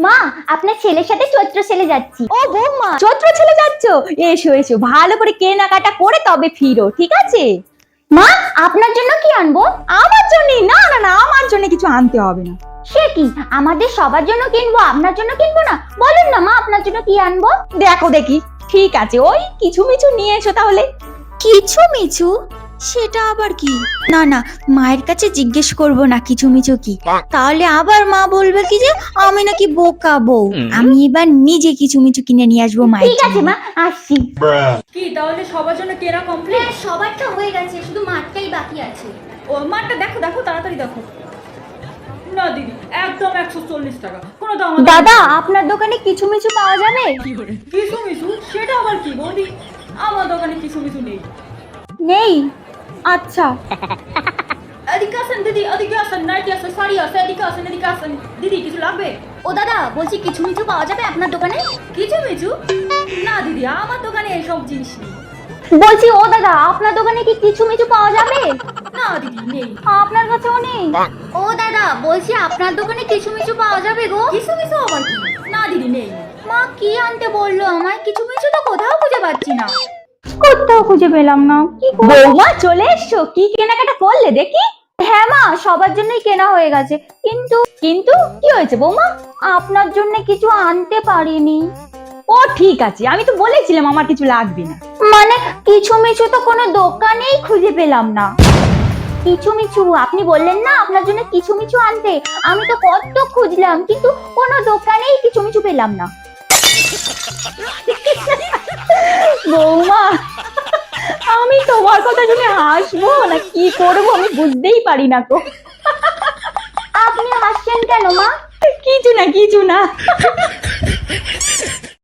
মা, আপনার ছেলের সাথে চৈত্র ছেলে যাচ্ছি। ও বৌমা, চৈত্র ছেলে যাচ্ছ? এসো এসো, ভালো করে কেনাকাটা করে তবে ফিরো, ঠিক আছে? মা, আপনার জন্য কি আনবো? আমার জন্য? না না না, আমার জন্য কিছু আনতে হবে না। সে কি, আমাদের সবার জন্য কিনবো, আপনার জন্য কিনবো না? বলুন না মা, আপনার জন্য কি আনবো? দেখো দেখি, ঠিক আছে, ওই কিছু মিছু নিয়ে এসো তাহলে। কিছু মিছু? সেটা আবার কি? না না, মায়ের কাছে জিজ্ঞেস করব না কিছু মিছু কি, তাহলে আবার মা বলবে কি যে আমি নাকি বোকা বউ। আমি এবার নিজে কিছু মিছু কিনে নিয়ে আসবো মায়ের ঠিক আছে জন্য। মা, আসছি। কি তাহলে সবার জন্য কেনা কমপ্লিট? হ্যাঁ, সবারটা হয়ে গেছে, শুধু মাঠটাই বাকি আছে। ও মাঠটা দেখো দেখো, তাড়াতাড়ি দেখো। না দিদি, একদম 140 টাকা, কোনো দাম হবে না। দাদা, আপনার দোকানে কিছু মিছু পাওয়া যাবে? কিছু মিছু? সেটা আবার কি বৌদি? আমার দোকানে কিছু মিছু নেই। নেই? আচ্ছা। এদিকে আসেন দিদি, এদিকে আসেন, নাইটি আছে, শাড়ি আছে, এদিকে আসেন, এদিকে আসেন। দিদি কিছু লাগবে? ও দাদা, বলছি কিছু মিছু পাওয়া যাবে আপনার দোকানে? কিছু মিছু? না দিদি, আমার দোকানে এসব জিনিস নেই। বলছি ও দাদা, আপনার দোকানে কি কিছু মিছু পাওয়া যাবে? না দিদি, নেই। আপনার কাছেও নেই? ও দাদা, বলছি আপনার দোকানে কিছু মিছু পাওয়া যাবে গো? কিছু মিছু আবার কি? না দিদি, নেই। মা কি আনতে বললো আমায়? কিছু মিছু তো কোথাও খুঁজে পাচ্ছি না। কোথাও খুঁজে পেলাম না, কি বৌমা চলে এসছো? কি কেনাকাটা করলে দেখি? হ্যাঁ মা, সবার জন্যই কেনা হয়ে গেছে, কিন্তু কিন্তু কি হয়েছে বৌমা? আপনার জন্য কিছু আনতে পারিনি। ও ঠিক আছে, আমি তো বলেছিলাম আমার কিছু লাগবে না। মানে কিছু মিছু তো কোনো দোকানেই খুঁজে পেলাম না। কিছু মিছু, আপনি বললেন না আপনার জন্য কিছু মিছু আনতে, আমি তো কত খুঁজলাম কিন্তু কোনো দোকানেই কিছু মিছু পেলাম না। বৌমা, আমি তোমার কথা শুনে হাসবো না কি করবো আমি বুঝতেই পারি না তো। আপনি হাসছেন কেন মা? কিছু না কিছু না।